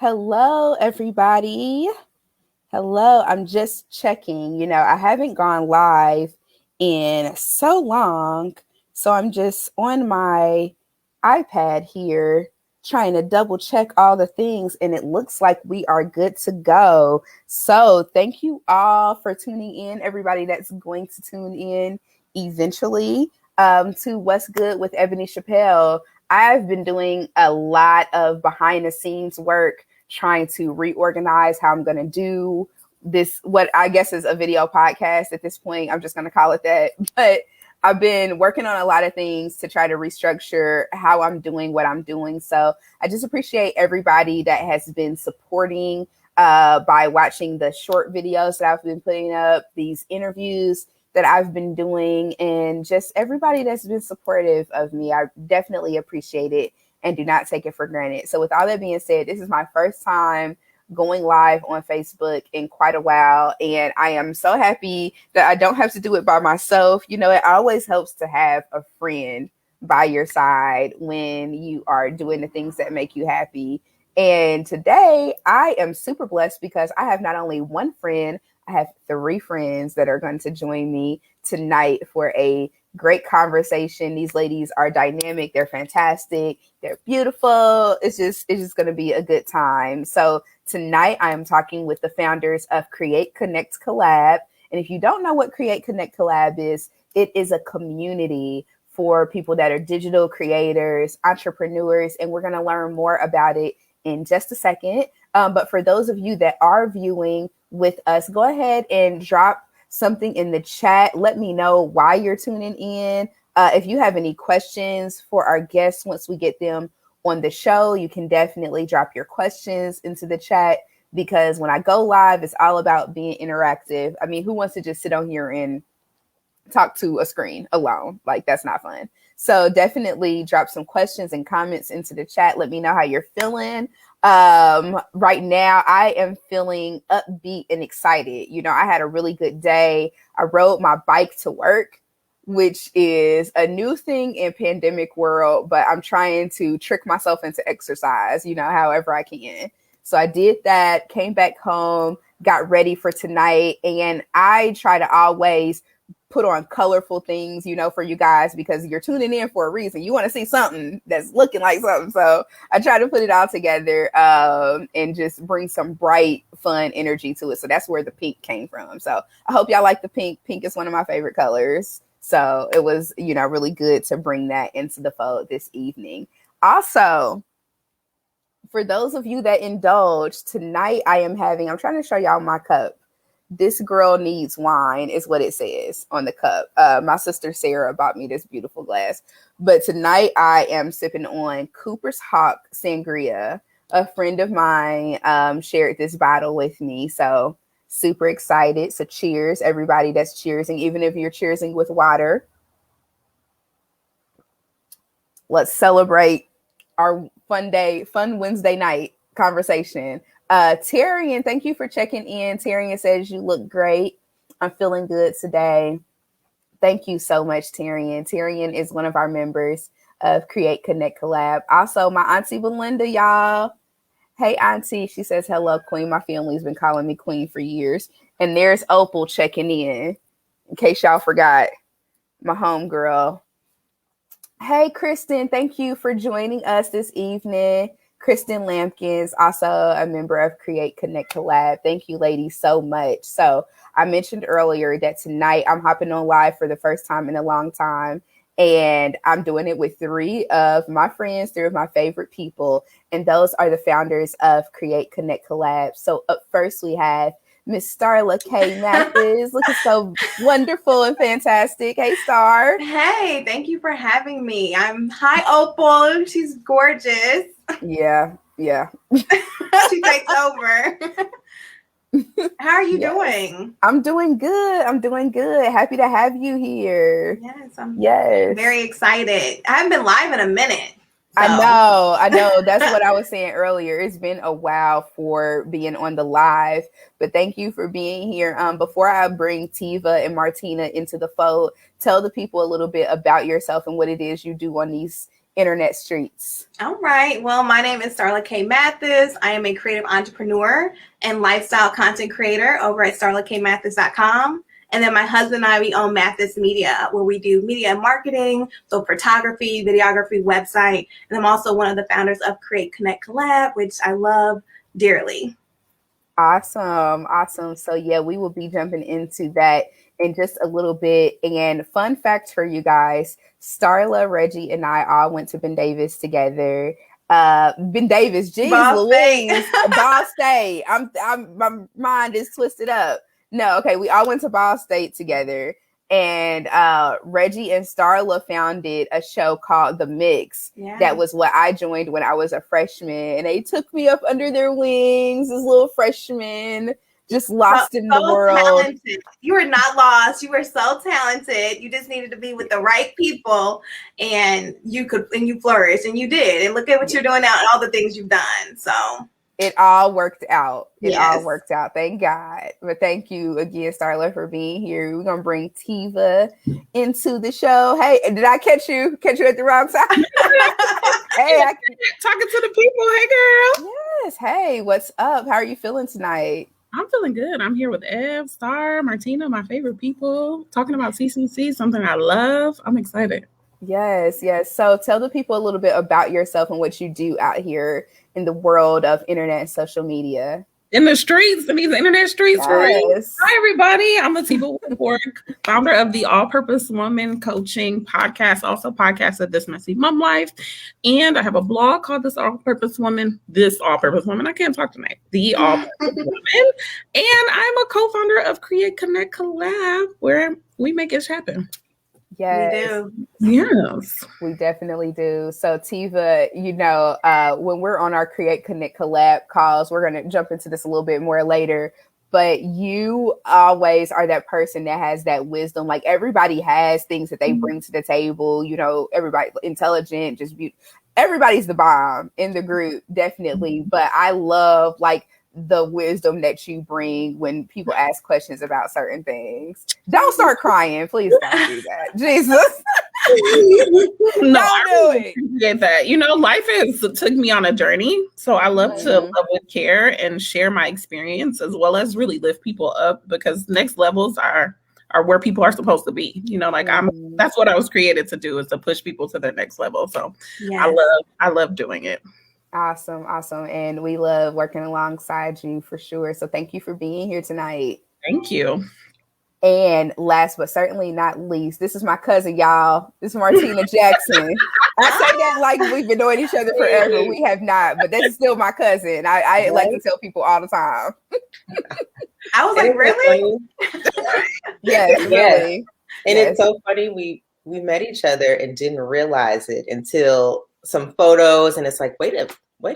Hello, everybody. Hello. I'm just checking. I haven't gone live in so long. So I'm just on my iPad here trying to double check all the things, and it looks like we are good to go. So thank you all for tuning in, everybody that's going to tune in eventually to What's Good with Ebony Chappelle. I've been doing a lot of behind the scenes work trying to reorganize how I'm going to do this, what I guess is a video podcast at this point. I'm just going to call it that. But I've been working on a lot of things to try to restructure how I'm doing what I'm doing. So I just appreciate everybody that has been supporting by watching the short videos that I've been putting up, these interviews that I've been doing, and just everybody that's been supportive of me. I definitely appreciate it and do not take it for granted. So with all that being said, this is my first time going live on Facebook in quite a while. And I am so happy that I don't have to do it by myself. It always helps to have a friend by your side when you are doing the things that make you happy. And today I am super blessed because I have not only one friend, I have 3 friends that are going to join me tonight for a great conversation. These ladies are dynamic. They're fantastic. They're beautiful. It's just going to be a good time. So tonight I am talking with the founders of Create Connect Collab. And if you don't know what Create Connect Collab is, it is a community for people that are digital creators, entrepreneurs, and we're going to learn more about it in just a second. But for those of you that are viewing with us, go ahead and drop something in the chat. Let me know why you're tuning in. If you have any questions for our guests once we get them on the show, you can definitely drop your questions into the chat, because when I go live, it's all about being interactive. I mean, who wants to just sit on here and talk to a screen alone? Like, that's not fun. So definitely drop some questions and comments into the chat. Let me know how you're feeling. Right now I am feeling upbeat and excited. I had a really good day. I rode my bike to work, which is a new thing in pandemic world, but I'm trying to trick myself into exercise, however I can. So I did that, came back home, got ready for tonight. And I try to always put on colorful things, for you guys, because you're tuning in for a reason. You want to see something that's looking like something. So I try to put it all together and just bring some bright, fun energy to it. So that's where the pink came from. So I hope y'all like the pink. Pink is one of my favorite colors. So it was, really good to bring that into the fold this evening. Also, for those of you that indulge, tonight I'm trying to show y'all my cup. This girl needs wine is what it says on the cup. My sister Sarah bought me this beautiful glass. But tonight I am sipping on Cooper's Hawk Sangria. A friend of mine shared this bottle with me. So super excited. So cheers, everybody that's cheersing, even if you're cheersing with water. Let's celebrate our fun Wednesday night conversation. Tyrion, thank you for checking in. Tyrion says you look great. I'm feeling good today. Thank you so much, Tyrion. Tyrion is one of our members of Create Connect Collab. Also, my auntie Belinda, y'all. Hey, auntie. She says, hello, queen. My family's been calling me queen for years. And there's Opal checking in case y'all forgot. My homegirl. Hey, Kristen. Thank you for joining us this evening. Kristen Lampkins, also a member of Create Connect Collab. Thank you, ladies, so much. So I mentioned earlier that tonight I'm hopping on live for the first time in a long time. And I'm doing it with 3 of my friends, 3 of my favorite people. And those are the founders of Create Connect Collab. So up first, we have Miss Starla K. Mathis, looking so wonderful and fantastic. Hey, Star. Hey, thank you for having me. Hi, Opal. She's gorgeous. Yeah. She takes over. How are you doing? I'm doing good. Happy to have you here. Yes, I'm very excited. I haven't been live in a minute. So. I know. That's what I was saying earlier. It's been a while for being on the live, but thank you for being here. Before I bring Tiva and Martina into the fold, tell the people a little bit about yourself and what it is you do on these internet streets? All right. Well, my name is Starla K. Mathis. I am a creative entrepreneur and lifestyle content creator over at starlakmathis.com. And then my husband and I, we own Mathis Media, where we do media and marketing, so photography, videography, website. And I'm also one of the founders of Create Connect Collab, which I love dearly. Awesome. So yeah, we will be jumping into that in just a little bit. And fun fact for you guys, Starla, Reggie, and I all went to Ben Davis together. Ben Davis, geez Louise, Ball State. My mind is twisted up. No, okay, we all went to Ball State together. And Reggie and Starla founded a show called The Mix. Yeah. That was what I joined when I was a freshman. And they took me up under their wings as little freshmen, just lost in the world. Talented. You were not lost. You were so talented. You just needed to be with the right people, and you flourished, and you did. And look at what you're doing now and all the things you've done. So it all worked out. All worked out. Thank God. But thank you again, Starla, for being here. We're going to bring Tiva into the show. Hey, did I catch you at the wrong time? Hey, talking to the people. Hey, girl. Yes. Hey, what's up? How are you feeling tonight? I'm feeling good. I'm here with Ev, Star, Martina, my favorite people, talking about CCC, something I love. I'm excited. Yes. So tell the people a little bit about yourself and what you do out here in the world of internet and social media. In the streets, in these internet streets. Yes. Hi, everybody. I'm Atiba Woodwork, founder of the All-Purpose Woman Coaching Podcast, also podcast of This Messy Mom Life. And I have a blog called This All-Purpose Woman. I can't talk tonight. The All-Purpose Woman. And I'm a co-founder of Create Connect Collab, where we make it happen. Yes. We do. Yes. We definitely do. So Tiva, when we're on our Create Connect Collab calls, we're going to jump into this a little bit more later, but you always are that person that has that wisdom. Like everybody has things that they bring to the table, everybody intelligent, just everybody's the bomb in the group, definitely. But I love the wisdom that you bring when people ask questions about certain things. Don't start crying. Please don't do that. Jesus. No, I really appreciate that. Life took me on a journey. So I love to love with care and share my experience as well as really lift people up, because next levels are where people are supposed to be. That's what I was created to do, is to push people to their next level. So yes. I love doing it. Awesome. And we love working alongside you for sure. So thank you for being here tonight. Thank you. And last but certainly not least, this is my cousin, y'all. This is Martina Jackson. I say that like we've been knowing each other forever. We have not, but that's still my cousin. I like to tell people all the time. I was like, really? Yes, really. And it's so funny. We met each other and didn't realize it until some photos, and it's like, wait a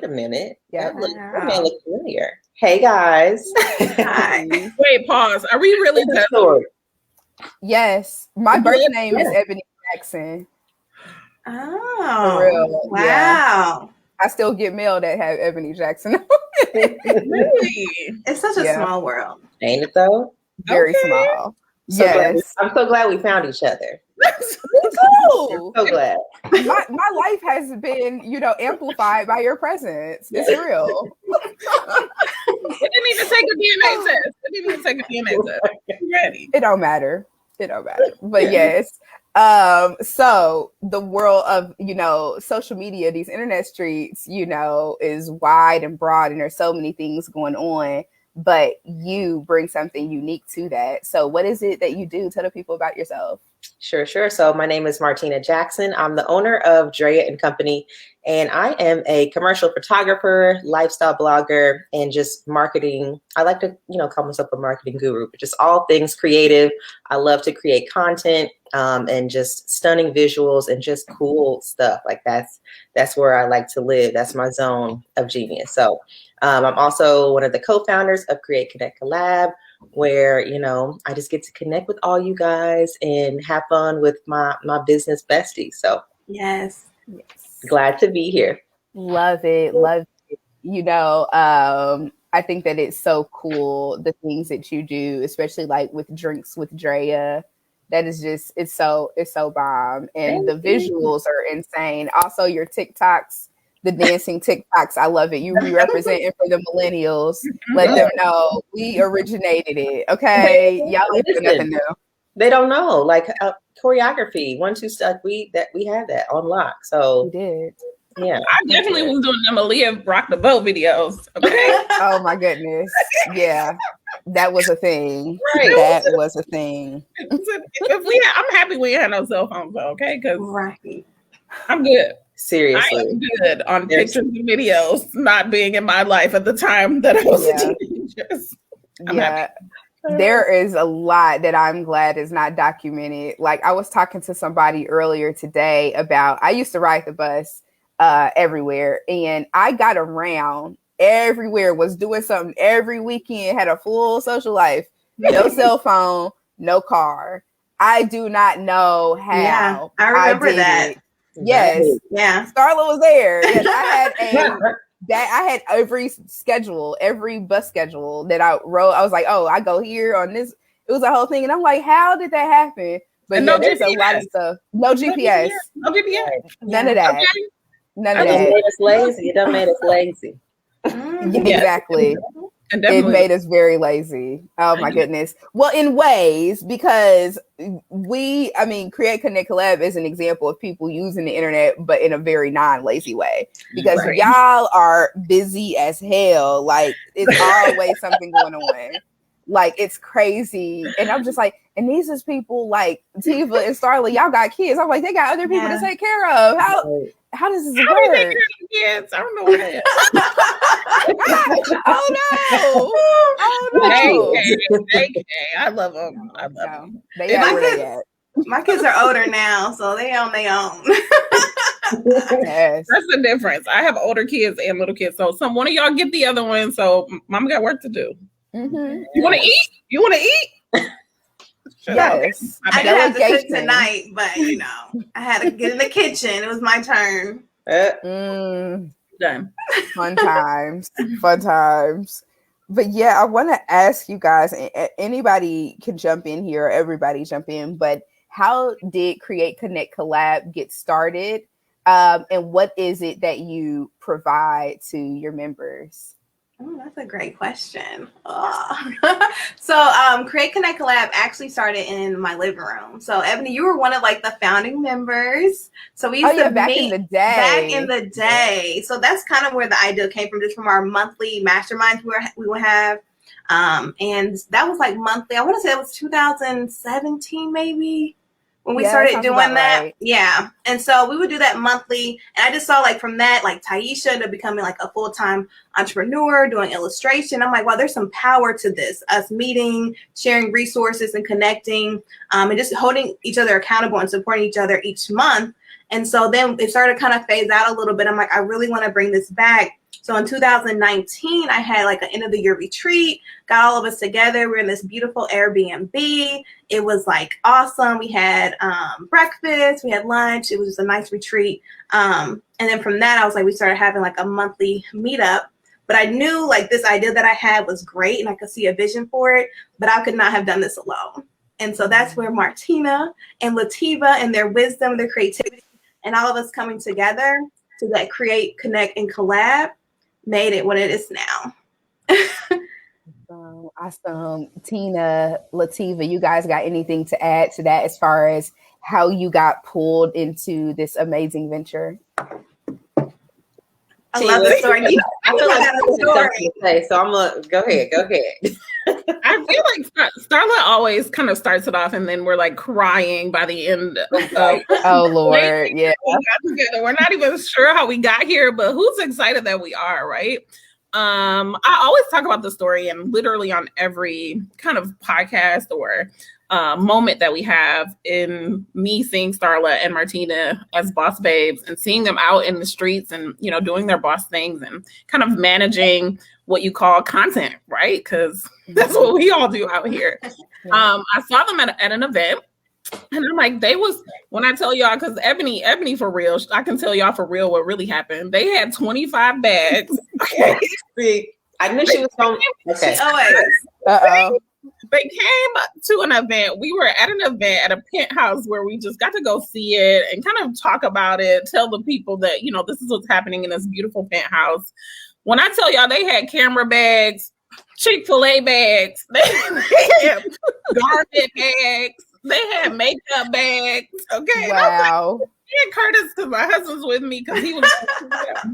minute. Yeah, that man looks familiar. Hey guys. Hi. Wait, pause. Are we really cousins? Yes. My birth name is Ebony Jackson. Oh, for real. Wow. Yeah. I still get mail that have Ebony Jackson. Really? It's such a small world. Ain't it though? Very small. Yes. I'm so glad we found each other. Me too. I'm so glad. My life has been, amplified by your presence. It's real. It didn't even take a DNA test. You ready? It don't matter. But yes. So the world of, social media, these internet streets, is wide and broad, and there's so many things going on, but you bring something unique to that. So what is it that you do? Tell the people about yourself. Sure. So my name is Martina Jackson. I'm the owner of Drea and Company, and I am a commercial photographer, lifestyle blogger, and just marketing. I like to, call myself a marketing guru, but just all things creative. I love to create content and just stunning visuals and just cool stuff. Like that's where I like to live. That's my zone of genius. So I'm also one of the co-founders of Create Connect Collab, where, I just get to connect with all you guys and have fun with my business besties. So yes. Glad to be here. Love it. I think that it's so cool, the things that you do, especially like with Drinks with Drea. That is just, it's so bomb. And the visuals are insane. Also your TikToks, the dancing TikToks, I love it. You be representing for the millennials. Let them know we originated it. Okay, y'all ain't doing nothing new. They don't know, like choreography, 1, 2 step. We had that on lock. So we did. Yeah, I definitely was doing them Aaliyah Rock the Boat videos. Okay. Oh my goodness. Yeah. That was a thing. Right. That was a thing. I'm happy we had no cell phones, though, okay? Because I'm good. Seriously, I am good on pictures and videos not being in my life at the time that I was a teenager. I'm happy. There is a lot that I'm glad is not documented. Like I was talking to somebody earlier today about, I used to ride the bus everywhere, and I got around everywhere, was doing something every weekend, had a full social life, no cell phone, no car. I do not know how. Yeah, I remember that. Yes. Yeah. Starla was there. Yes, I had every bus schedule that I wrote. I was like, oh, I go here on this. It was a whole thing. And I'm like, how did that happen? But yeah, there's a lot of stuff. No GPS. No GPS. None of that. Okay. None of that. Made us lazy. It done made us lazy. Exactly. And it made us very lazy. Oh my goodness. Well, in ways, because Create Connect Collab is an example of people using the internet, but in a very non-lazy way. Because y'all are busy as hell. Like it's always something going on. Like it's crazy. And I'm just like, and these is people like Tiva and Starla, y'all got kids. I'm like, they got other people to take care of. How does this work? Kids? I don't know what it is. Oh no. I love them. I love them. They are where they at. My kids are older now, so they on their own. Yes. That's the difference. I have older kids and little kids. So one of y'all get the other one. So mama got work to do. Mm-hmm. You want to eat? You want to eat? Yes. I didn't have to cook tonight, but I had to get in the kitchen. It was my turn. Done. Fun times. But yeah, I want to ask you guys, anybody can jump in here, everybody jump in, but how did Create Connect Collab get started? And what is it that you provide to your members? Oh, that's a great question. So Create Connect Collab actually started in my living room. So Ebony, you were one of like the founding members. So we used to back in the day. So that's kind of where the idea came from, just from our monthly masterminds we would have. And that was like monthly. I want to say it was 2017 maybe when we started doing that. Right. Yeah. And so we would do that monthly. And I just saw like from that, like Taisha to becoming like a full-time entrepreneur, doing illustration. I'm like, wow, there's some power to this. Us meeting, sharing resources and connecting, and just holding each other accountable and supporting each other each month. And so then it started to kind of phase out a little bit. I'm like, I really want to bring this back. So in 2019, I had like an end of the year retreat, got all of us together. We're in this beautiful Airbnb. It was like awesome. We had breakfast, we had lunch. It was just a nice retreat. And then from that, I was like, we started having like a monthly meetup. But I knew like this idea that I had was great and I could see a vision for it, but I could not have done this alone. And so that's where Martina and Lativa and their wisdom, their creativity, and all of us coming together to that Create, Connect, and Collab made it what it is now. Awesome. Tina, Lativa, you guys got anything to add to that as far as how you got pulled into this amazing venture? I love the story. I feel like I have something to say, so I'm gonna go ahead. I feel like Starla always kind of starts it off, and then we're like crying by the end of oh Lord, yeah. We got together. We're not even sure how we got here, but who's excited that we are, right? I always talk about the story, and literally on every kind of podcast or moment that we have, in me seeing Starla and Martina as boss babes and seeing them out in the streets and, doing their boss things and kind of managing what you call content, right? Because that's what we all do out here. I saw them at an event, and I'm like, when I tell y'all, because Ebony for real, I can tell y'all for real what really happened. They had 25 bags. Okay. See, I knew she was going. Okay. Always. Uh-oh. they came to an event. We were at an event at a penthouse where we just got to go see it and kind of talk about it, tell the people that, you know, this is what's happening in this beautiful penthouse. When I tell y'all, they had camera bags, Chick-fil-A bags, they had garment bags, they had makeup bags. Okay. Wow. And Curtis, because my husband's with me, because he was,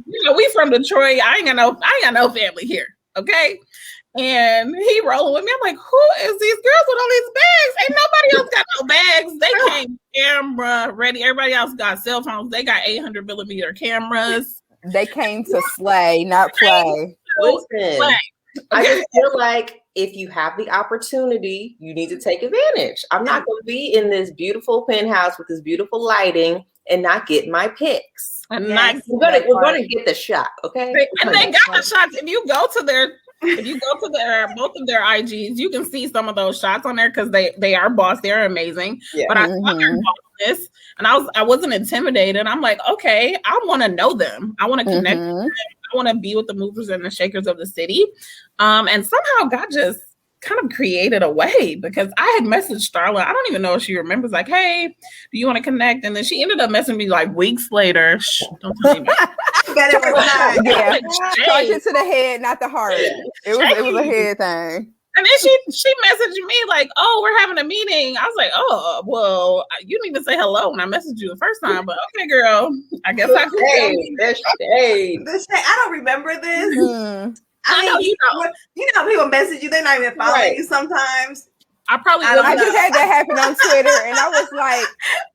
you know, we from Detroit. I ain't got no family here. Okay. And he rolling with me. I'm like, who is these girls with all these bags? Ain't nobody else got no bags. They came camera ready. Everybody else got cell phones. They got 800mm cameras. They came to slay, not play. Listen, I just feel like if you have the opportunity, you need to take advantage. I'm not going to be in this beautiful penthouse with this beautiful lighting and not get my pics. And we're gonna get the shot, okay? And they got the shots. If you go to their both of their IGs, you can see some of those shots on there because they are boss. They're amazing. Yeah. But I saw their bossness, and I wasn't intimidated. I'm like, okay, I want to know them. I want to connect with them. I want to be with the movers and the shakers of the city. And somehow God just kind of created a way, because I had messaged Starla. I don't even know if she remembers, like, hey, do you want to connect? And then she ended up messaging me like weeks later. Shh, don't tell me. Yeah, charge it to the head, not the heart. It was a head thing. And then she messaged me like, oh, we're having a meeting. I was like, oh, well, you need to say hello when I messaged you the first time. But okay, girl, I guess I could. I don't remember this. I know you know people message you, they're not even following you sometimes. I just had that happen on Twitter, and I was like,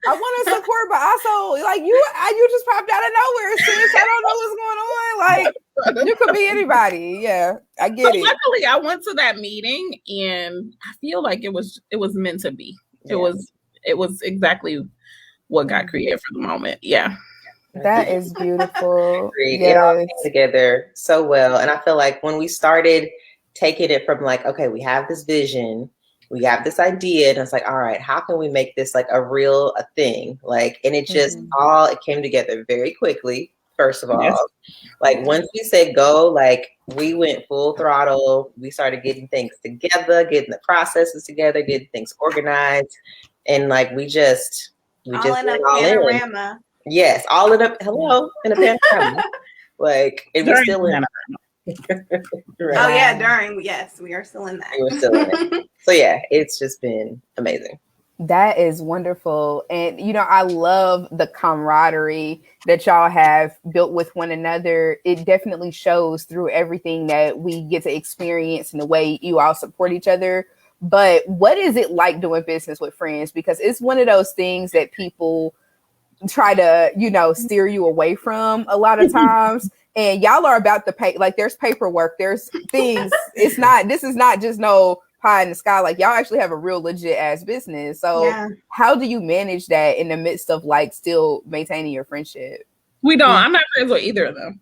I want to support, but also like you just popped out of nowhere, sis. I don't know what's going on. Like, you could be anybody. Yeah, I get it. Luckily, I went to that meeting, and I feel like it was meant to be. Yeah. It was exactly what got created for the moment. Yeah. That is beautiful. It all came together so well. And I feel like when we started taking it from like, okay, we have this vision, we have this idea, and it's like, all right, how can we make this like a thing? Like, and it just it came together very quickly. First of all, like once we said go, like we went full throttle. We started getting things together, getting the processes together, getting things organized. And like, we just in a panorama. Yes, all in a in a panorama. Like, it was still in. Right. Oh yeah, we are still in that. We were still in it. So yeah, it's just been amazing. That is wonderful. And you know, I love the camaraderie that y'all have built with one another. It definitely shows through everything that we get to experience and the way you all support each other. But what is it like doing business with friends? Because it's one of those things that people try to, you know, steer you away from a lot of times. And y'all are about to pay, like there's paperwork, there's things. This is not just no pie in the sky. Like y'all actually have a real legit ass business. So how do you manage that in the midst of like still maintaining your friendship? We don't. I'm not friends with either of them.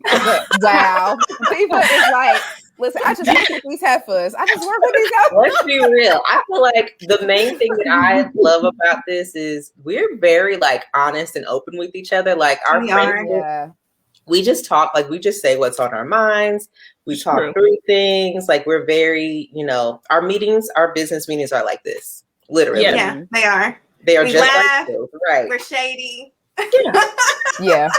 Wow. People is like, listen, I just work with these heifers. Let's be real. I feel like the main thing that I love about this is we're very like honest and open with each other. Like our friends, we just talk, like we just say what's on our minds. We talk through things. Like we're very, you know, our business meetings are like this. Literally. Yeah, they are. They are we just laugh, like this. Right. We're shady. Yeah.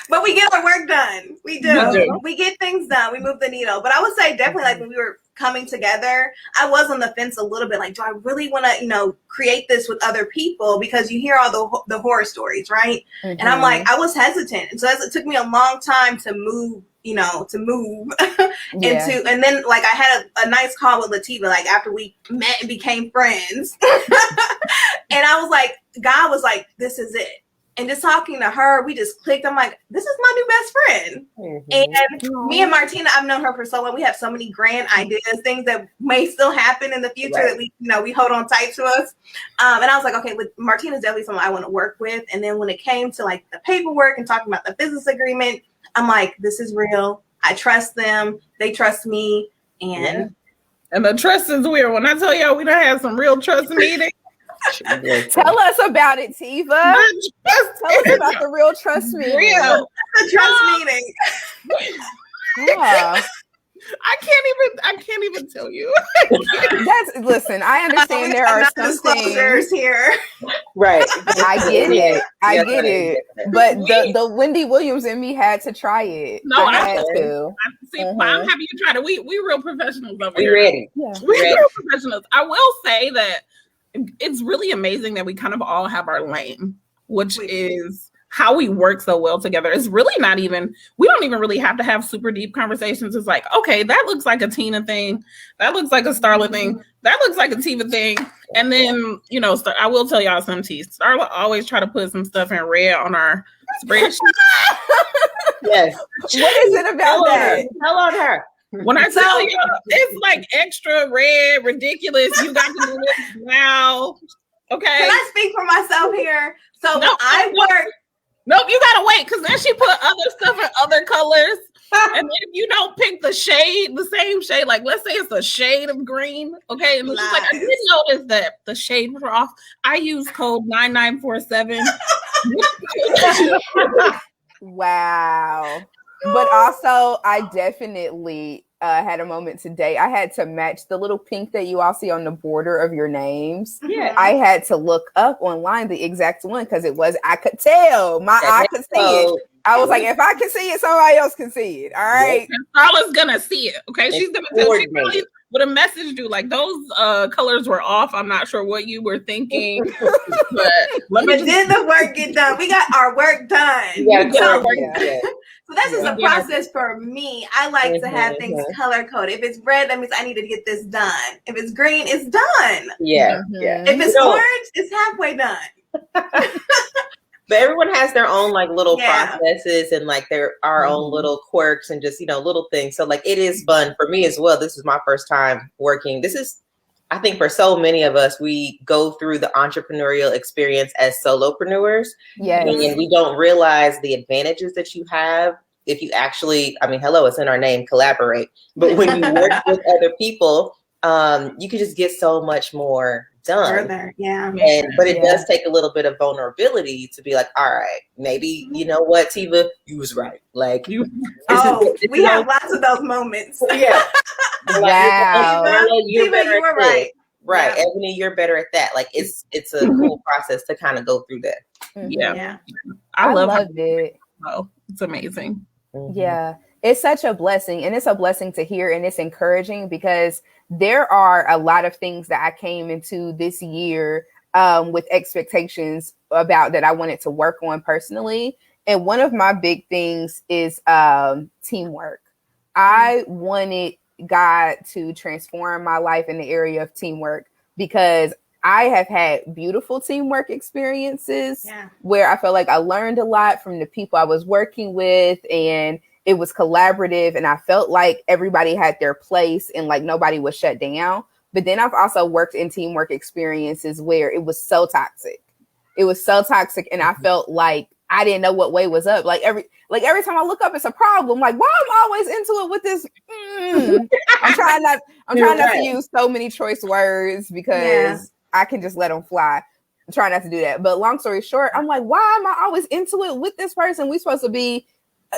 But we get our work done. We do. We get things done. We move the needle. But I would say definitely like when we were coming together, I was on the fence a little bit. Like, do I really want to, you know, create this with other people? Because you hear all the horror stories, right? And I'm like, I was hesitant. And so it took me a long time to move into, and then like I had a nice call with Lativa, like after we met and became friends. And I was like, God was like, this is it. And just talking to her, we just clicked. I'm like, this is my new best friend. And me and Martina, I've known her for so long. We have so many grand ideas, things that may still happen in the future that we hold on tight to us. And I was like, okay, Martina's definitely someone I want to work with. And then when it came to like the paperwork and talking about the business agreement, I'm like, this is real. I trust them. They trust me. And the trust is weird. When I tell y'all we done had some real trust meetings. Tell us about it, Tiva. Tell us about the real trust meeting. The trust meeting. Yeah. I can't even tell you. Listen, I understand there are some things here. Right. I get it. I get it. But the Wendy Williams in me had to try it. No, I had to. I'm happy you tried it. We real professionals over we here. Ready. Yeah. We're real professionals. I will say that it's really amazing that we kind of all have our lane, which is how we work so well together. It's really not even, we don't even really have to have super deep conversations. It's like, okay, that looks like a Tina thing. That looks like a Starla thing. That looks like a Tiva thing. And then, you know, I will tell y'all some tea. Starla always try to put some stuff in red on our spreadsheet. Yes. What is it about that? Tell on her. When I tell you, it's like extra red, ridiculous. You got to do this now. Okay. Can I speak for myself here? So when I work. Nope, you gotta wait, because then she put other stuff in other colors. And then if you don't pick the shade, the same shade, like let's say it's a shade of green, okay? And she's like, I didn't notice that the shade was off. I use code 9947. Wow. But also, I definitely had a moment today. I had to match the little pink that you all see on the border of your names. Yeah. I had to look up online the exact one because I could tell. My eye could see it. I was like, if I can see it, somebody else can see it. All right. Starla's gonna see it. Okay. She's gonna tell. She probably would have messaged you like those colors were off. I'm not sure what you were thinking. but then the work get done. We got our work done. So that's just a process for me. I like to have things color coded. If it's red, that means I need to get this done. If it's green, it's done. Yeah. If it's orange, it's halfway done. But everyone has their own like little processes and like our own little quirks and just, you know, little things. So like it is fun for me as well. This is my first time working. This is, I think for so many of us, we go through the entrepreneurial experience as solopreneurs. Yes. And we don't realize the advantages that you have if you actually, I mean, hello, it's in our name, collaborate. But when you work with other people, you can just get so much more done. Further, But it does take a little bit of vulnerability to be like, all right, maybe, you know what, Tiva, you was right. Like we have lots of those moments. Yeah. Wow. Tiva, you were right. Right. Yeah. Ebony, you're better at that. Like it's a cool process to kind of go through that. Yeah. I love it. Oh, it's amazing. Yeah. It's such a blessing, and it's a blessing to hear, and it's encouraging because there are a lot of things that I came into this year with expectations about that I wanted to work on personally. And one of my big things is teamwork. I wanted God to transform my life in the area of teamwork because I have had beautiful teamwork experiences where I felt like I learned a lot from the people I was working with, and it was collaborative, and I felt like everybody had their place and like nobody was shut down. But then I've also worked in teamwork experiences where it was so toxic. And I felt like I didn't know what way was up. Like every time I look up, it's a problem. Like, why am I always into it with this? I'm trying not to use so many choice words because I can just let them fly. I'm trying not to do that. But long story short, I'm like, why am I always into it with this person? We're supposed to be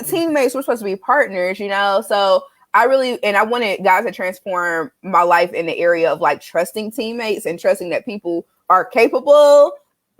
teammates. We're supposed to be partners, you know? So I wanted God to transform my life in the area of like trusting teammates and trusting that people are capable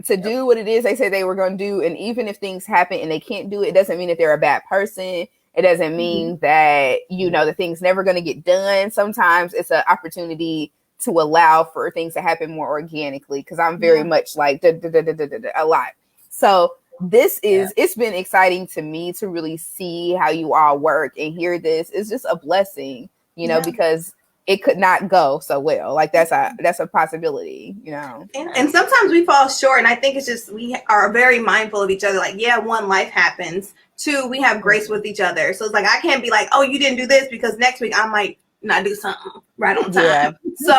to do what it is they say they were going to do. And even if things happen and they can't do it, it doesn't mean that they're a bad person. It doesn't mean that, you know, the thing's never going to get done. Sometimes it's an opportunity to allow for things to happen more organically because I'm very much like a lot. So it's been exciting to me to really see how you all work and hear this. It's just a blessing, you know, because it could not go so well. Like that's a possibility, you know. And sometimes we fall short, and I think it's just we are very mindful of each other. Like, one, life happens. Two, we have grace with each other. So it's like I can't be like, oh, you didn't do this because next week I might not do something right on time. So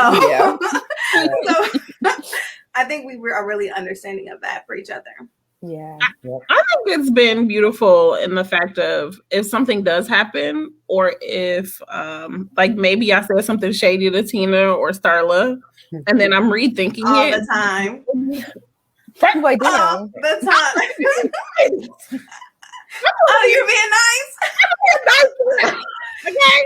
I think we are really understanding of that for each other. Yeah. I think it's been beautiful in the fact of if something does happen or if like maybe I said something shady to Tina or Starla and then I'm rethinking all it. The time. Like, all the time. Oh, you're being nice. Okay.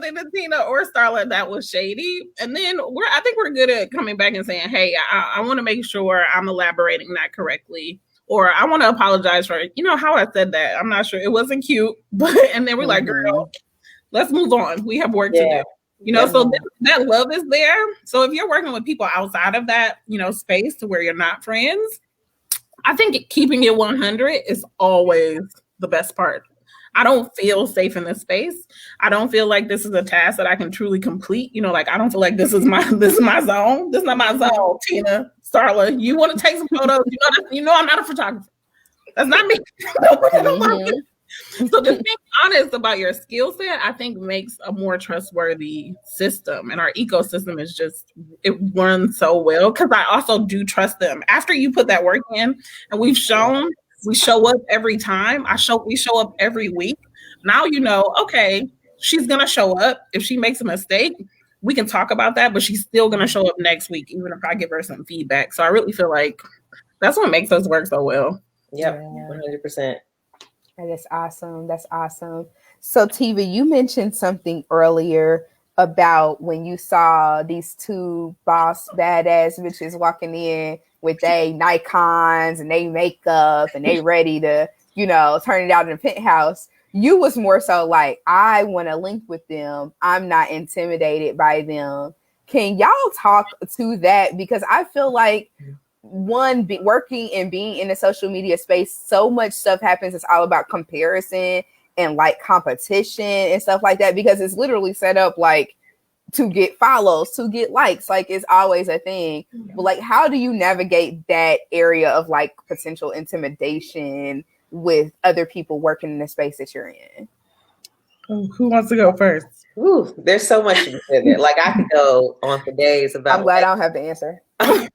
something to Tina or Starla that was shady, and then I think we're good at coming back and saying, hey, I want to make sure I'm elaborating that correctly, or I want to apologize for, how I said that. I'm not sure. It wasn't cute, but, and then we're like, girl, let's move on. We have work to do. So that love is there. So if you're working with people outside of that, space to where you're not friends, I think keeping it 100 is always the best part. I don't feel safe in this space. I don't feel like this is a task that I can truly complete. I don't feel like this is my zone. This is not my zone. Tina, Starla, you want to take some photos? I'm not a photographer. That's not me. So just being honest about your skill set, I think makes a more trustworthy system. And our ecosystem is it runs so well because I also do trust them. After you put that work in, and we show up every time. We show up every week. Now okay, she's gonna show up. If she makes a mistake, we can talk about that, but she's still gonna show up next week, even if I give her some feedback. So I really feel like that's what makes us work so well. Yep, 100%. That is awesome. That's awesome. So Tiva, you mentioned something earlier about when you saw these two boss badass bitches walking in with they Nikons and they makeup and they ready to, turn it out in the penthouse. You was more so like, I want to link with them. I'm not intimidated by them. Can y'all talk to that? Because I feel like working and being in the social media space, so much stuff happens. It's all about comparison and like competition and stuff like that, because it's literally set up like to get follows, to get likes, like it's always a thing. But like, how do you navigate that area of like potential intimidation with other people working in the space that you're in? Who wants to go first? Ooh, there's so much in there. Like I could go on for days about. I'm glad I don't have the answer. I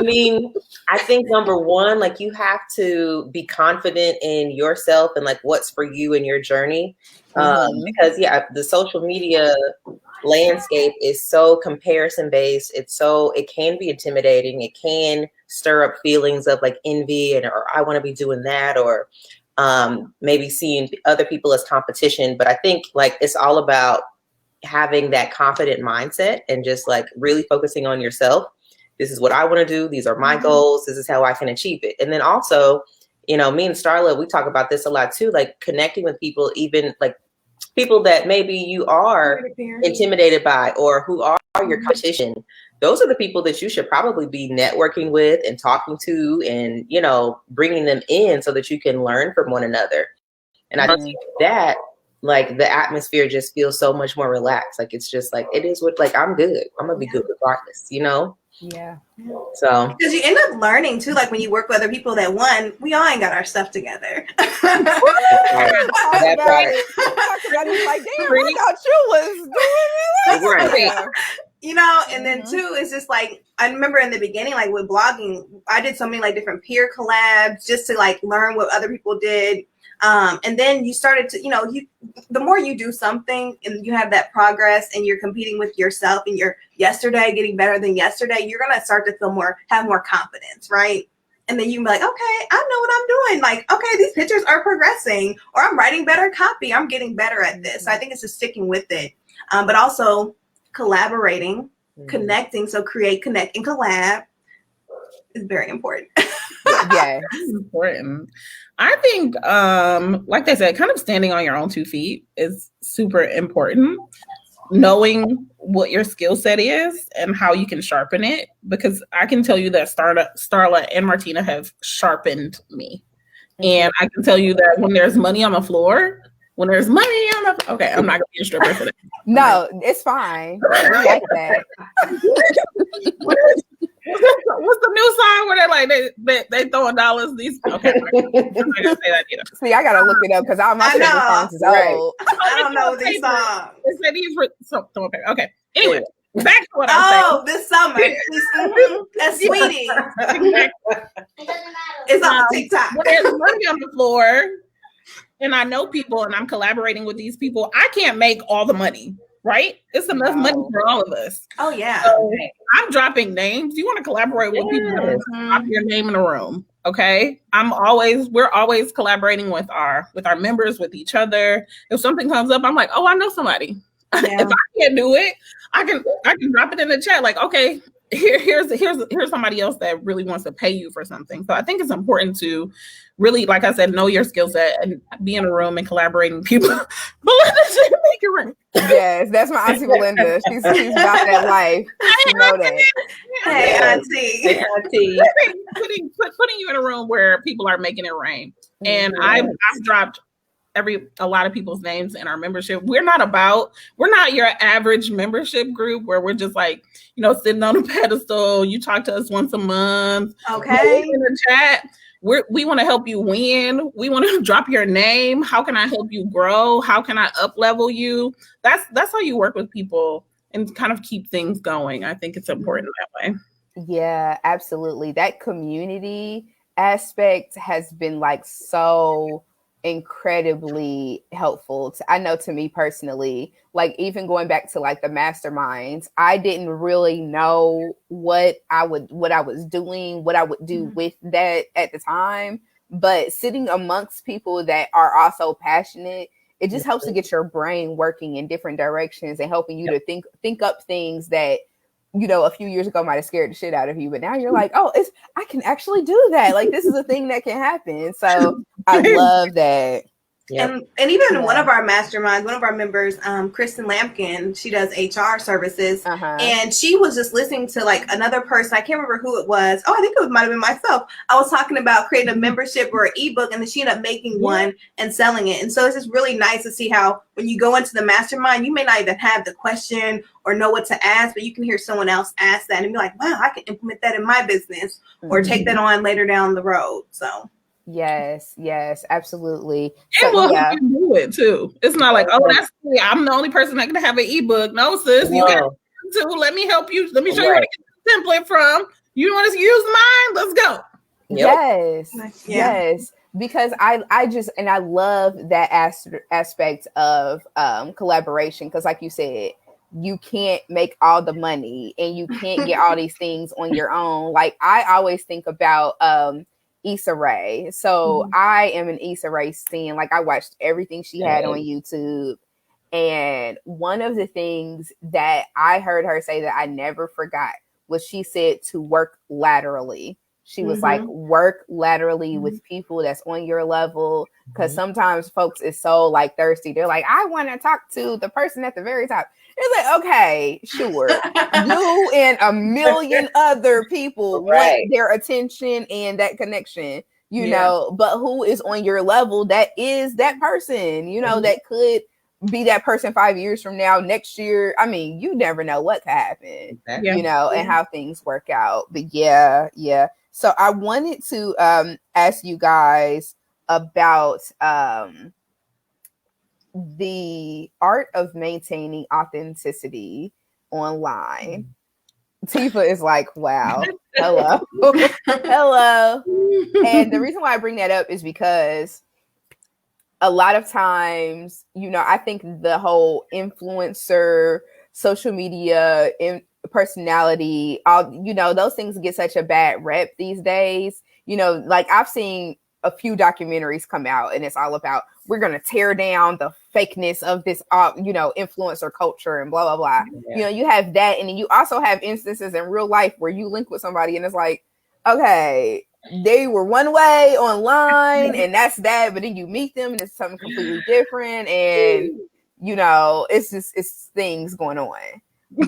mean, I think number one, like you have to be confident in yourself and like what's for you in your journey. Because the social media landscape is so comparison based. It can be intimidating. It can stir up feelings of like envy or I want to be doing that, or maybe seeing other people as competition. But I think like it's all about having that confident mindset and just like really focusing on yourself. This is what I want to do. These are my goals. This is how I can achieve it. And then also, me and Starla, we talk about this a lot too, like connecting with people, even like people that maybe you are intimidated by or who are your competition. Those are the people that you should probably be networking with and talking to and, bringing them in so that you can learn from one another. And I think that like the atmosphere just feels so much more relaxed. Like, it's just like, it is what, like, I'm good. I'm going to be good regardless, Yeah. So. Because you end up learning too, like when you work with other people that we all ain't got our stuff together. That's right. Like, damn, I thought you was doing right. And then too, it's just like, I remember in the beginning, like with blogging, I did so many like different peer collabs just to like learn what other people did. And then you started to, the more you do something and you have that progress and you're competing with yourself and you're yesterday getting better than yesterday, you're going to start to have more confidence, right? And then you can be like, okay, I know what I'm doing. Like, okay, these pictures are progressing, or I'm writing better copy. I'm getting better at this. So I think it's just sticking with it. But also collaborating, connecting. So create, connect, and collab is very important. Yeah, it's important. I think, like they said, kind of standing on your own 2 feet is super important. Knowing what your skill set is and how you can sharpen it, because I can tell you that Starla and Martina have sharpened me. And I can tell you that when there's money on the floor, I'm not going to be a stripper for that. No, it's fine. I like that. What's the new song where they're like they throwing dollars? These okay. I'm not gonna say that either. See, I gotta look it up because all my favorite songs is old. I don't know these songs. Okay. Anyway, back to what I'm saying. Oh, this summer. That's Sweetie. It's on TikTok. When there's money on the floor, and I know people, and I'm collaborating with these people, I can't make all the money. right? It's enough money for all of us. Oh yeah. So I'm dropping names. You want to collaborate with people, drop your name in a room. Okay. We're always collaborating with our members, with each other. If something comes up, I'm like, oh, I know somebody. If I can't do it, I can drop it in the chat. Like, okay, here's somebody else that really wants to pay you for something. So I think it's important to really, like I said, know your skill set and be in a room and collaborating with people. Belinda said, make it rain. Yes, that's my auntie Belinda. She's about that life. You know that. Hey, auntie. Putting you in a room where people are making it rain. And I've dropped a lot of people's names in our membership. We're not your average membership group where we're just like, sitting on a pedestal. You talk to us once a month. Okay. In the chat. We want to help you win. We want to drop your name. How can I help you grow? How can I up level you? That's how you work with people and kind of keep things going. I think it's important that way. Yeah, absolutely. That community aspect has been like so incredibly helpful. I know to me personally, like even going back to like the masterminds, I didn't really know what I was doing, what I would do with that at the time. But sitting amongst people that are also passionate, it just helps to get your brain working in different directions and helping you to think up things that, a few years ago might have scared the shit out of you, but now you're like, oh, I can actually do that. Like, this is a thing that can happen. So I love that. Yep. And even one of our masterminds, one of our members, Kristen Lampkin, she does HR services. And she was just listening to like another person. I can't remember who it was. Oh, I think it might have been myself. I was talking about creating a membership or an ebook, and then she ended up making one and selling it. And so it's just really nice to see how when you go into the mastermind, you may not even have the question or know what to ask, but you can hear someone else ask that and be like, wow, I can implement that in my business or take that on later down the road. So yes, absolutely. And we'll help you do it too. It's not like, oh, that's me. I'm the only person that can have an ebook. No, sis, you got to. Let me help you. Let me show you where to get the template from. You want to use mine? Let's go. Yes. Because I just, and I love that aspect of collaboration. Because like you said, you can't make all the money and you can't get all these things on your own. Like I always think about Issa Rae. So I am an Issa Rae stan. Like I watched everything she had on YouTube. And one of the things that I heard her say that I never forgot was she said to work laterally. She was like, work laterally with people that's on your level. Because sometimes folks is so like thirsty. They're like, I want to talk to the person at the very top. It's like, okay, sure. You and a million other people want their attention and that connection, you know, but who is on your level that is that person, that could be that person 5 years from now, next year. I mean, you never know what could happen, and how things work out. But yeah. So I wanted to ask you guys about the art of maintaining authenticity online. Tifa is like, wow, hello. And the reason why I bring that up is because a lot of times, I think the whole influencer, social media, personality, all, those things get such a bad rep these days. Like I've seen a few documentaries come out and it's all about, we're going to tear down the fakeness of this, influencer culture and blah, blah, blah. You have that. And then you also have instances in real life where you link with somebody and it's like, okay, they were one way online and that's that. But then you meet them and it's something completely different. And, it's things going on.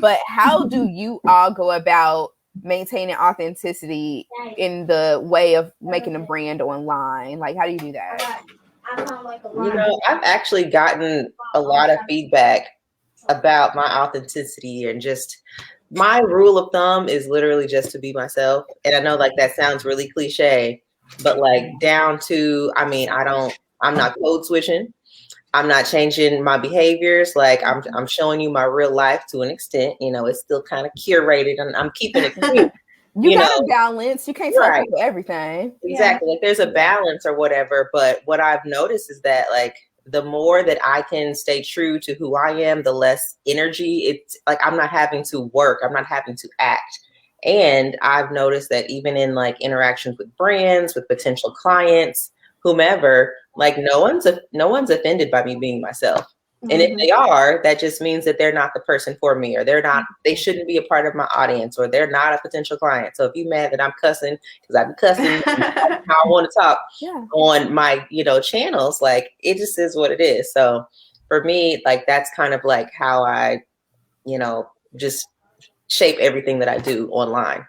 But how do you all go about maintaining authenticity in the way of making a brand online? Like, how do you do that? I've actually gotten a lot of feedback about my authenticity, and just my rule of thumb is literally just to be myself. And I know like that sounds really cliche, but like down to, I'm not code switching. I'm not changing my behaviors. Like I'm showing you my real life to an extent. It's still kind of curated, and I'm keeping it cute. You got a balance. You can't talk about everything. Exactly. Like there's a balance or whatever. But what I've noticed is that like the more that I can stay true to who I am, the less energy it's like I'm not having to work, I'm not having to act. And I've noticed that even in like interactions with brands, with potential clients, whomever, like no one's offended by me being myself. And if they are, that just means that they're not the person for me, or they shouldn't be a part of my audience, or they're not a potential client. So if you're mad that I'm cussing, because I'm cussing how I want to talk on my, channels, like it just is what it is. So for me, like that's kind of like how I, just shape everything that I do online.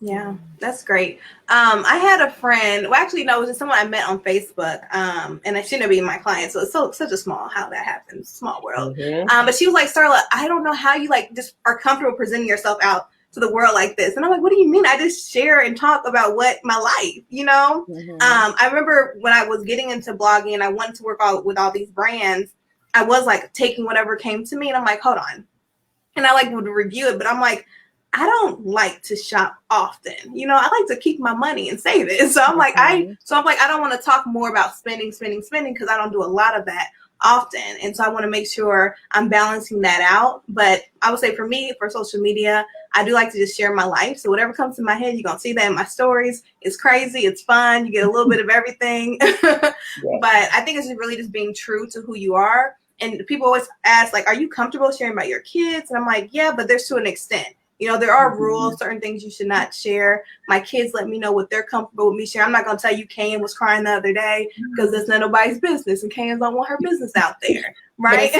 Yeah, that's great. I had a friend, well, actually, no, it was just someone I met on Facebook, and I shouldn't be my client. So it's such a small, how that happens, small world. But she was like, Starla, I don't know how you like just are comfortable presenting yourself out to the world like this. And I'm like, what do you mean? I just share and talk about my life, I remember when I was getting into blogging and I wanted to work with all these brands, I was like taking whatever came to me and I'm like, hold on. And I like would review it, but I'm like, I don't like to shop often. I like to keep my money and save it. So I'm like, I don't want to talk more about spending because I don't do a lot of that often. And so I want to make sure I'm balancing that out. But I would say for me, for social media, I do like to just share my life. So whatever comes to my head, you're going to see that in my stories. It's crazy. It's fun. You get a little bit of everything. But I think it's really just being true to who you are. And people always ask, like, are you comfortable sharing about your kids? And I'm like, yeah, but there's to an extent. There are rules, certain things you should not share. My kids let me know what they're comfortable with me sharing. I'm not going to tell you Kayan was crying the other day because that's not nobody's business. And Kayan don't want her business out there. Right?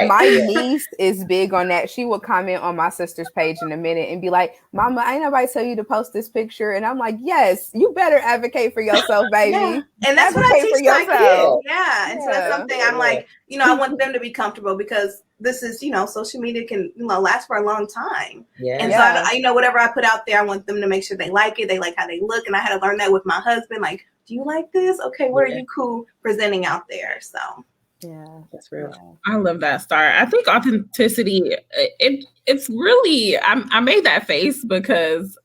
My niece is big on that. She will comment on my sister's page in a minute and be like, Mama, ain't nobody tell you to post this picture. And I'm like, yes, you better advocate for yourself, baby. Yeah. And that's what I teach my kids. Yeah. And so that's something I'm like, I want them to be comfortable because this is, social media can last for a long time. And so I whatever I put out there, I want them to make sure they like it. They like how they look. And I had to learn that with my husband. Like, do you like this? Okay, what are you cool presenting out there? So yeah, that's real. I love that, Star. I think authenticity, it's really, I made that face because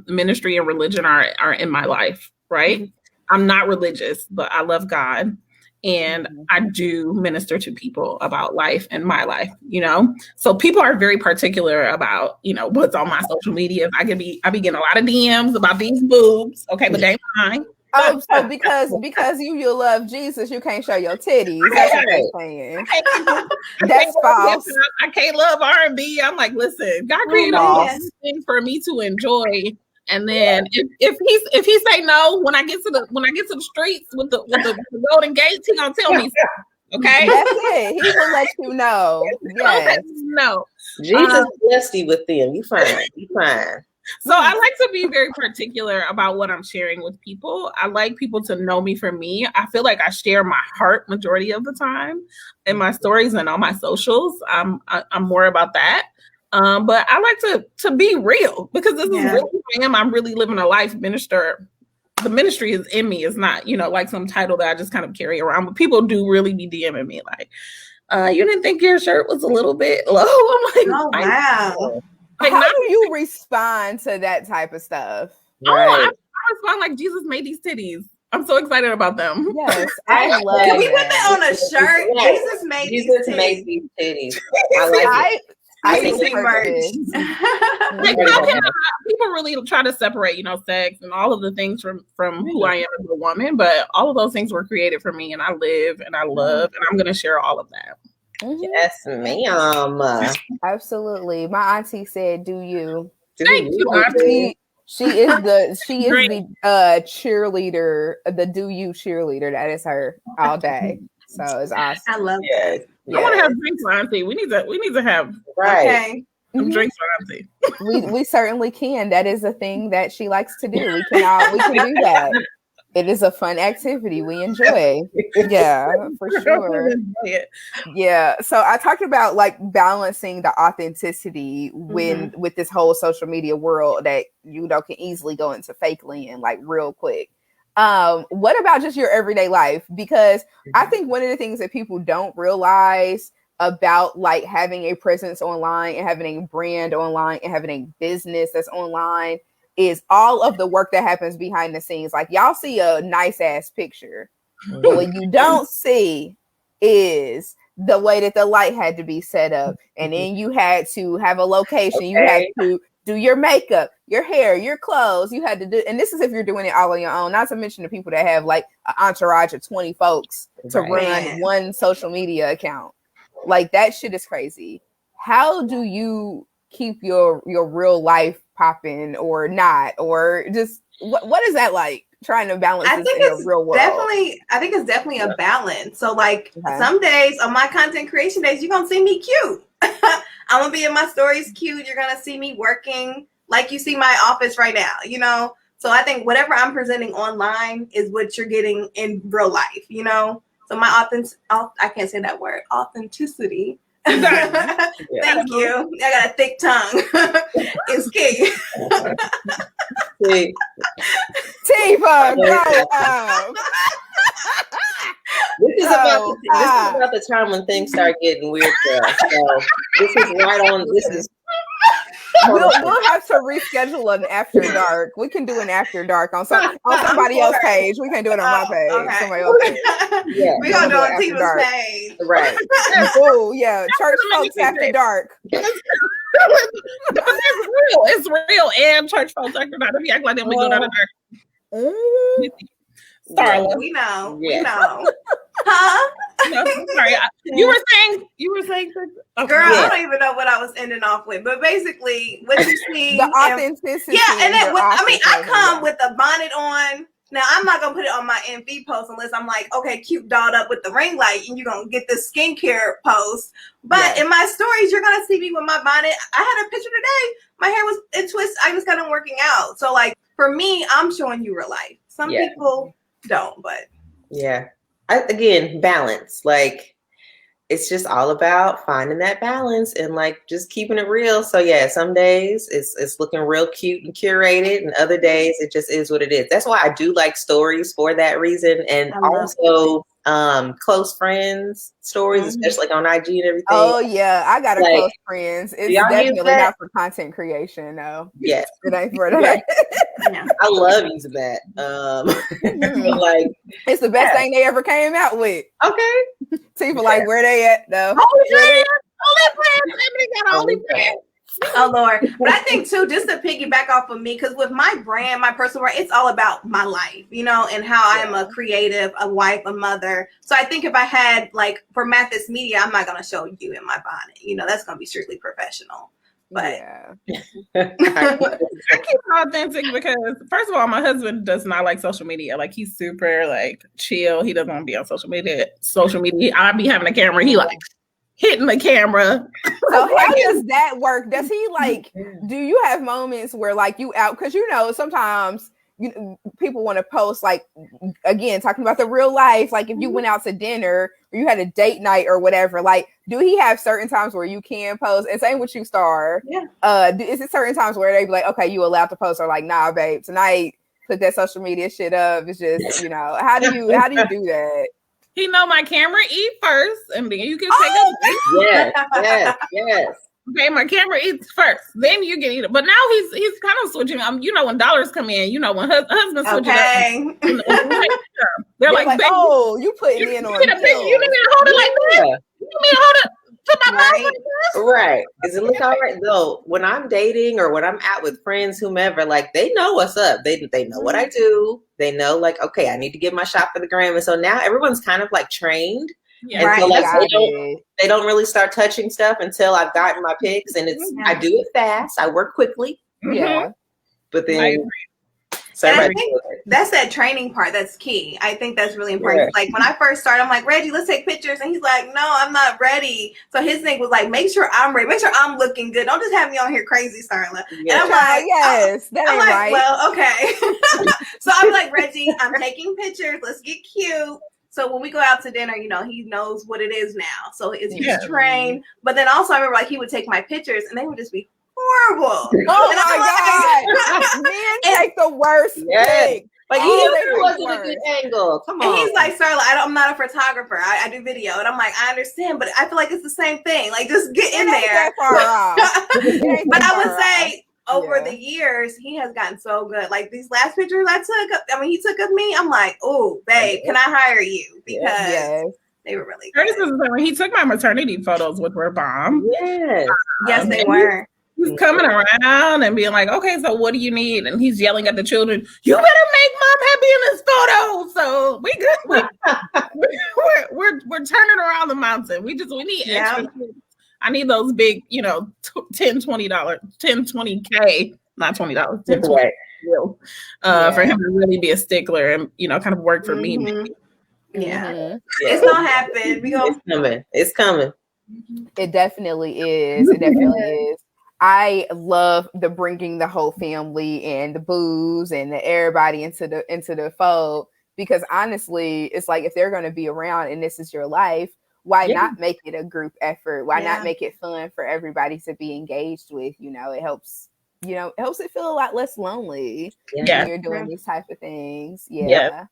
ministry and religion are in my life, right? I'm not religious, but I love God. And I do minister to people about life and my life, So people are very particular about, what's on my social media. I be getting a lot of DMs about these boobs. Okay, but they mine. Oh, so because you love Jesus, you can't show your titties. That's what you're saying. That's false. I can't love R&B. I'm like, listen, God created all these things for me to enjoy. And then if he say no when I get to the streets with the golden gates, he gonna tell me so, okay? That's it. He will let you know. Yes. No. Jesus blessed you with them. You fine. So I like to be very particular about what I'm sharing with people. I like people to know me for me. I feel like I share my heart majority of the time in my stories and on my socials. I'm more about that. But I like to be real because this is really who I am. I'm really living a life minister. The ministry is in me. It's not, like some title that I just kind of carry around. But people do really be DMing me like, you didn't think your shirt was a little bit low? I'm like, oh, wow. Like, how do you respond to that type of stuff? I respond like Jesus made these titties. I'm so excited about them. Yes, I love Can we put that on a shirt? Jesus made these titties. I see merch. People really try to separate, sex and all of the things from who I am as a woman, but all of those things were created for me, and I live and I love, and I'm going to share all of that. Yes, ma'am. Absolutely. My auntie said, "Do you?" Thank you, auntie. She is the cheerleader, the "Do You" cheerleader. That is her all day. So it's awesome. I love that. I want to have drinks for auntie. We need to have some drinks for auntie. We certainly can. That is a thing that she likes to do. We can do that. It is a fun activity. We enjoy. Yeah, for sure. Yeah. So I talked about like balancing the authenticity with this whole social media world that, can easily go into fake land like real quick. What about just your everyday life? Because I think one of the things that people don't realize about like having a presence online and having a brand online and having a business that's online is all of the work that happens behind the scenes. Like y'all see a nice ass picture, but what you don't see is the way that the light had to be set up. And then you had to have a location. Okay. You had to do your makeup, your hair, your clothes. You had to do, and this is if you're doing it all on your own, not to mention the people that have like an entourage of 20 folks to run one social media account. Like that shit is crazy. How do you keep your real life popping or not? Or just what is that like? Trying to balance this in the real world. I think it's definitely a balance. So like some days on my content creation days, you're gonna see me cute. I'm gonna be in my stories cute. You're gonna see me working like you see my office right now, you know? So I think whatever I'm presenting online is what you're getting in real life, you know? So my I can't say that word, authenticity. Thank you. I got a thick tongue. It's key. Tifa, This is about the time when things start getting weird for us. So this is right on. This is. We'll have to reschedule an after dark. We can do an after dark on somebody else's page. We can do it on my page. Okay. Somebody else's page. Yeah, we're gonna do it on Tifa's page. Right. Oh yeah, church folks after dark. It's real, and church folks after dark. If you act like that, we go down the dark. Starla, we know. Huh? No, sorry. You were saying, girl, I don't even know what I was ending off with, but basically, what you see, the authenticity. And then I come with a bonnet on. Now I'm not gonna put it on my NV post unless I'm like, okay, cute, dolled up with the ring light, and you're gonna get the skincare post. But in my stories, you're gonna see me with my bonnet. I had a picture today. My hair was in twist. I just got done working out. So like for me, I'm showing you real life. Some people don't, but again, balance. Like it's just all about finding that balance and like just keeping it real. So some days it's looking real cute and curated, and other days it just is what it is. That's why I do like stories for that reason, and also close friends stories, especially like on IG and everything. Oh yeah, I got a close friends. It's definitely not for content creation, though. Yes, it ain't for that. I love using that. Like it's the best thing they ever came out with. Okay, people like where they at though? Only friends. Oh Lord. But I think too, just to piggyback off of me, because with my brand, my personal brand, it's all about my life, you know, and how I am a creative, a wife, a mother. So I think if I had like for Mathis Media, I'm not gonna show you in my bonnet. You know, that's gonna be strictly professional. But I keep it authentic because first of all, my husband does not like social media. Like he's super like chill. He doesn't want to be on social media. I'll be having a camera. He like hitting the camera. So how does that work? Does he like, do you have moments where like you out? Because you know, sometimes people want to post like, again, talking about the real life, like if you went out to dinner or you had a date night or whatever, like do he have certain times where you can post? And same with you, Star. Is it certain times where they be like, okay, you allowed to post, or like, nah, babe, tonight put that social media shit up? It's just, you know, how do you do that? He know my camera eat first, and then you can take Yes. Okay, my camera eats first, then you can eat it. But now he's kind of switching. You know, when dollars come in, you know, when husbands switch it up, they're like, oh, you putting in on. You need to hold it like that. You need to hold it to my mouth like this. Right. Does it look all right? Though, when I'm dating or when I'm out with friends, whomever, like they know what's up. They know what I do. They know, like, okay, I need to get my shot for the gram. And so now everyone's kind of like trained. Yeah, and so like they don't really start touching stuff until I've gotten my pics, and I do it fast. I work quickly. Yeah. But then I think that's that training part that's key. I think that's really important. Like when I first started, I'm like, Reggie, let's take pictures. And he's like, no, I'm not ready. So his thing was like, make sure I'm ready. Make sure I'm looking good. Don't just have me on here crazy, Starla. Yeah. And I'm like, yes, that ain't right. Well, okay. So I'm like, Reggie, I'm taking pictures. Let's get cute. So when we go out to dinner, you know, he knows what it is now. So he's trained. But then also I remember like he would take my pictures and they would just be horrible. Oh my God. Men take the worst thing. But he wasn't a good angle. Come on. And he's like, Starla, I'm not a photographer. I do video. And I'm like, I understand, but I feel like it's the same thing. Like just get in there. That far off. But I would say over the years, he has gotten so good. Like these last pictures he took of me, I'm like, oh, babe, can I hire you? Because They were really Curtis good. was he took my maternity photos, which were bomb. Yes. Yes, they were. He's coming around and being like, okay, so what do you need? And he's yelling at the children, you better make mom happy in this photo. So we good. We're turning around the mountain. We need extra. I need those big, $10, $20, $10, $20K, not $20, $10, $20 for him to really be a stickler and, kind of work for me. Yeah. It's gonna happen. It's coming. It definitely is. It definitely is. I love the bringing the whole family and the booze and everybody into the fold, because honestly, it's like if they're going to be around and this is your life, why not make it a group effort? Why not make it fun for everybody to be engaged with? It helps. It helps it feel a lot less lonely when you're doing these type of things. Yeah.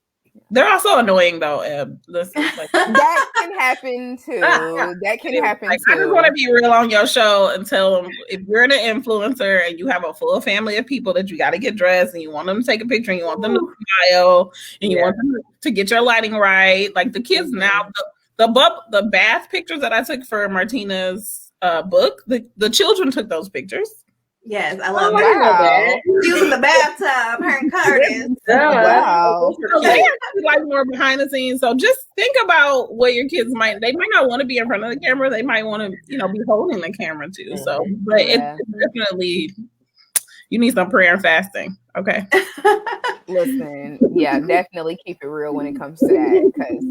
They're also annoying though. That can happen too. That can happen too. I just want to be real on your show and tell them if you're an influencer and you have a full family of people that you got to get dressed and you want them to take a picture and you want them to smile and you want them to get your lighting right. Like the kids now, the bath pictures that I took for Martina's book, the children took those pictures. Yes, I love that. She was in the bathtub, her and Curtis. Wow. They have like more behind the scenes. So just think about what your kids might not want to be in front of the camera. They might want to, be holding the camera too. So, but it's definitely, you need some prayer and fasting. Okay. Listen, definitely keep it real when it comes to that. Because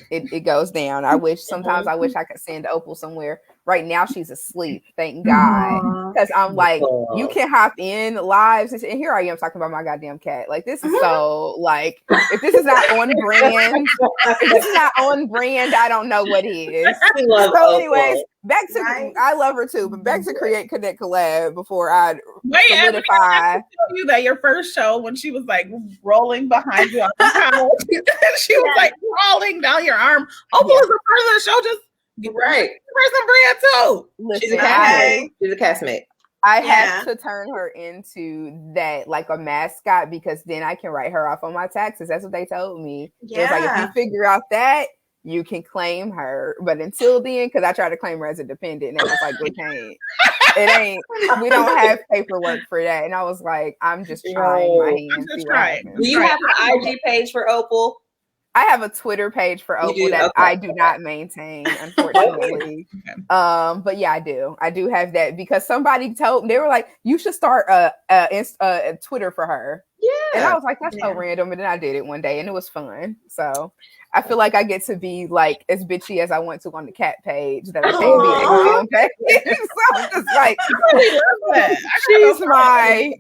it goes down. Sometimes I wish I could send Opal somewhere. Right now she's asleep, thank God. Because I'm like, you can hop in lives, and here I am talking about my goddamn cat. Like this is so like, if this is not on brand, I don't know what is. So anyways, back to I love her too, but back to Create Connect Collab before I solidify. I tell you that your first show when she was like rolling behind you on the couch, she was like crawling down your arm. Opal is a part of the show. Just right. Person brand too. Listen, she's a castmate. I have to turn her into that, like a mascot, because then I can write her off on my taxes. That's what they told me. It was like, if you figure out that, you can claim her. But until then, because I tried to claim her as a dependent, and it was like, we can't. We don't have paperwork for that. And I was like, I'm just trying my hands. Do you have an IG page for Opal? I have a Twitter page for Opal that I do not maintain, unfortunately. But yeah, I do. I do have that because somebody told me, they were like, you should start a Twitter for her. Yeah. And I was like, that's so random. And then I did it one day and it was fun. So I feel like I get to be like as bitchy as I want to on the cat page that I can't be on the page. So I'm just like, I really love that. She's my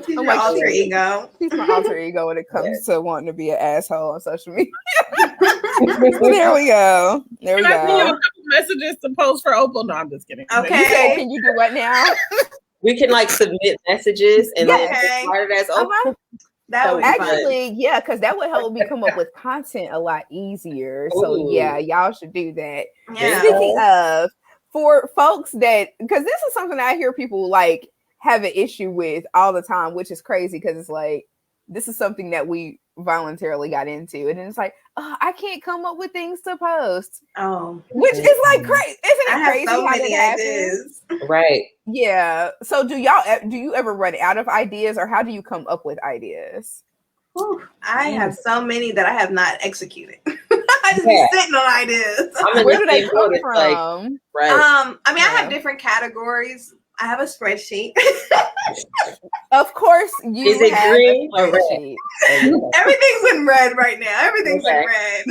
She's my alter ego. She's my alter ego when it comes to wanting to be an asshole on social media. There we go. There we go. I send you a couple messages to post for Opal? No, I'm just kidding. Okay. You said, can you do what now? We can like submit messages and then start it as Opal. That would actually, because that would help me come up with content a lot easier. So y'all should do that. Yeah. Speaking of, for folks that, because this is something I hear people like have an issue with all the time, which is crazy because it's like, this is something that we voluntarily got into. And then it's like, I can't come up with things to post. Oh. Which is like crazy. Isn't it crazy so how many that ideas. happens? Right. Yeah. So do you ever run out of ideas, or how do you come up with ideas? I have so many that I have not executed. I just be sitting on ideas. Where do they come from? I mean, I have different categories. I have a spreadsheet. Of course, you is it have green or red? Everything's in red right now. Everything's in red.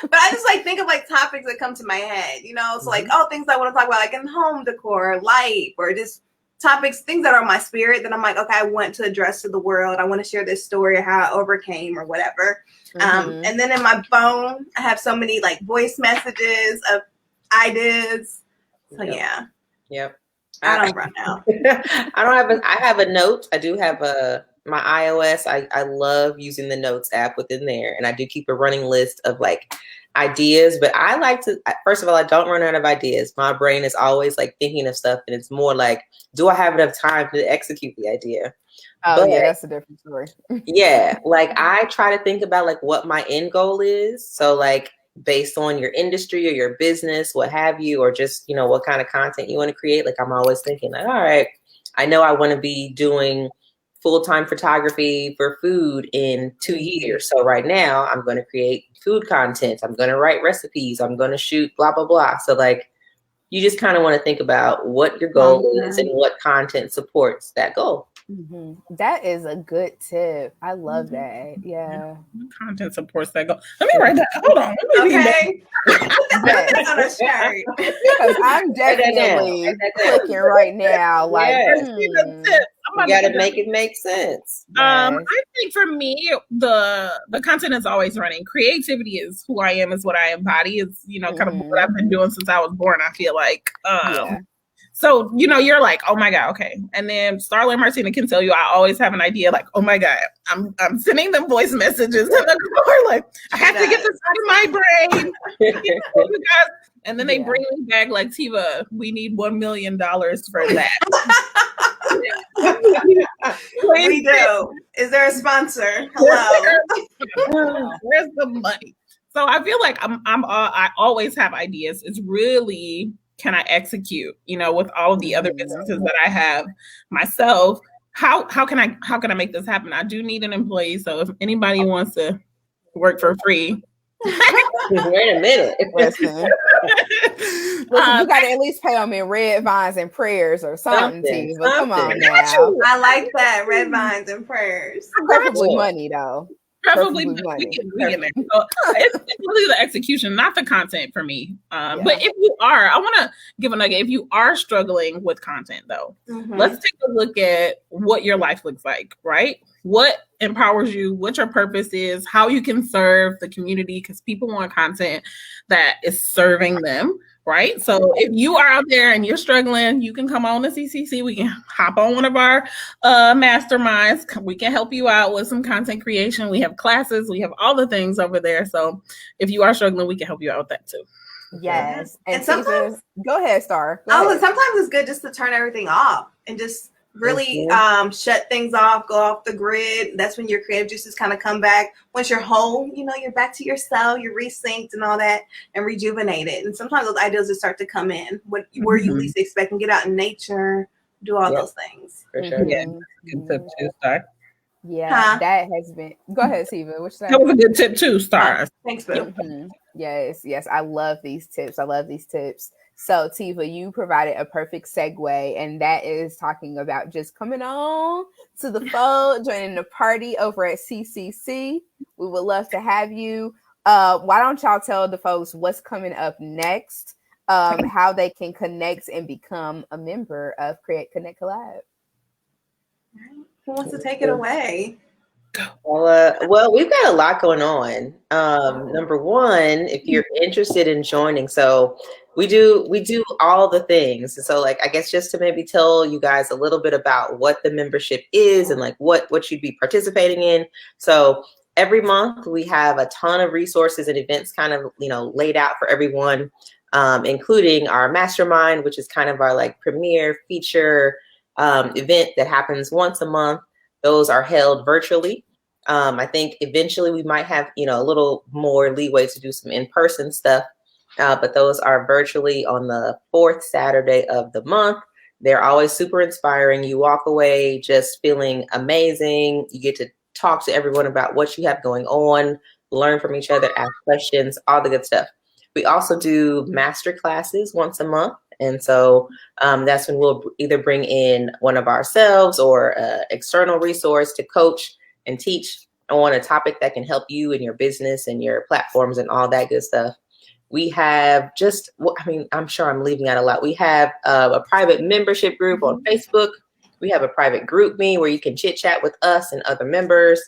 But I just like think of like topics that come to my head, So like, things I want to talk about, like in home decor, life, or just topics, things that are in my spirit that I'm like, okay, I want to address to the world. I want to share this story of how I overcame or whatever. And then in my phone, I have so many like voice messages of ideas. So Yep. I don't run out. I have a note. I do have a my iOS, I love using the Notes app within there. And I do keep a running list of like ideas, but I like to, first of all, I don't run out of ideas. My brain is always like thinking of stuff, and it's more like, do I have enough time to execute the idea? Oh, yeah, that's a different story. Yeah, like I try to think about like what my end goal is. So like based on your industry or your business, what have you, or just, you know, what kind of content you want to create. Like I'm always thinking like, all right, I know I want to be doing full-time photography for food in 2 years. So right now I'm going to create food content. I'm going to write recipes. I'm going to shoot blah, blah, blah. So like, you just kind of want to think about what your goal is and what content supports that goal. Mm-hmm. That is a good tip. I love that. Yeah. Content supports that goal. Let me write that. Hold on. Okay. That's on a shirt. Because I'm definitely clicking right now. Like, you got to make it make sense. I think for me, the content is always running. Creativity is who I am, is what I embody. It's, you know, kind of what I've been doing since I was born, I feel like. So, you know, you're like, oh my God, okay. And then Starla and Martina can tell you, I always have an idea like, oh my God, I'm sending them voice messages in the car, like, I have to get this out of my brain. You guys. And then they bring me back like, Tiva, we need $1 million for that. We do. Is there a sponsor? Hello. Where's the money? So I feel like I always have ideas. It's really, can I execute, you know, with all of the other businesses that I have myself? How can I make this happen? I do need an employee. So if anybody wants to work for free. Wait a minute. Listen, you got to at least pay them in red vines and prayers or something. But come on now. I like that. Red vines and prayers. Preferably money, though. Preferably money. We get there. So it's really the execution, not the content for me. But if you are, I want to give a nugget. If you are struggling with content, though, let's take a look at what your life looks like, right? What empowers you, what your purpose is, how you can serve the community, because people want content that is serving them, right? So if you are out there and you're struggling, you can come on to CCC. We can hop on one of our masterminds. We can help you out with some content creation. We have classes. We have all the things over there. So if you are struggling, we can help you out with that too. Yes. And sometimes, go ahead, Star. Sometimes it's good just to turn everything off and just really shut things off, go off the grid. That's when your creative juices kind of come back. Once you're whole, you know, you're back to yourself, you're resynced and all that, and rejuvenated. And sometimes those ideas just start to come in where you least expect, and get out in nature, do all those things. For sure. Yeah, good tip too, Star. Yeah, that has been. Go ahead, Siva. That was a good tip too, Star. Thanks, Boo. Yes. I love these tips. So, Tiva, you provided a perfect segue, and that is talking about just coming on to the fold, joining the party over at CCC. We would love to have you. Why don't y'all tell the folks what's coming up next, how they can connect and become a member of Create Connect Collab? Who wants to take it away? Well, we've got a lot going on. Number one, if you're interested in joining, so we do all the things. So like, I guess just to maybe tell you guys a little bit about what the membership is and like what you'd be participating in. So every month we have a ton of resources and events kind of, you know, laid out for everyone, including our Mastermind, which is kind of our like premier feature event that happens once a month. Those are held virtually. I think eventually we might have, you know, a little more leeway to do some in-person stuff, but those are virtually on the 4th Saturday of the month. They're always super inspiring. You walk away just feeling amazing. You get to talk to everyone about what you have going on, learn from each other, ask questions, all the good stuff. We also do master classes once a month. And so that's when we'll either bring in one of ourselves or an external resource to coach and teach on a topic that can help you in your business and your platforms and all that good stuff. We have I'm sure I'm leaving out a lot. We have a private membership group on Facebook. We have a private group me where you can chit chat with us and other members.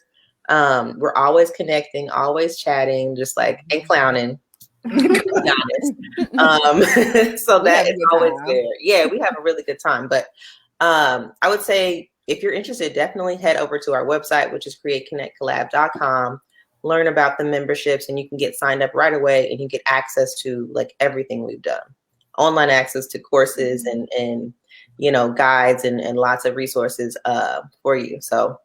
We're always connecting, always chatting, just like, and clowning. To be honest. So that is always there. Yeah, we have a really good time. But I would say if you're interested, definitely head over to our website, which is createconnectcollab.com. Learn about the memberships, and you can get signed up right away, and you get access to like everything we've done. Online access to courses and guides and lots of resources for you. So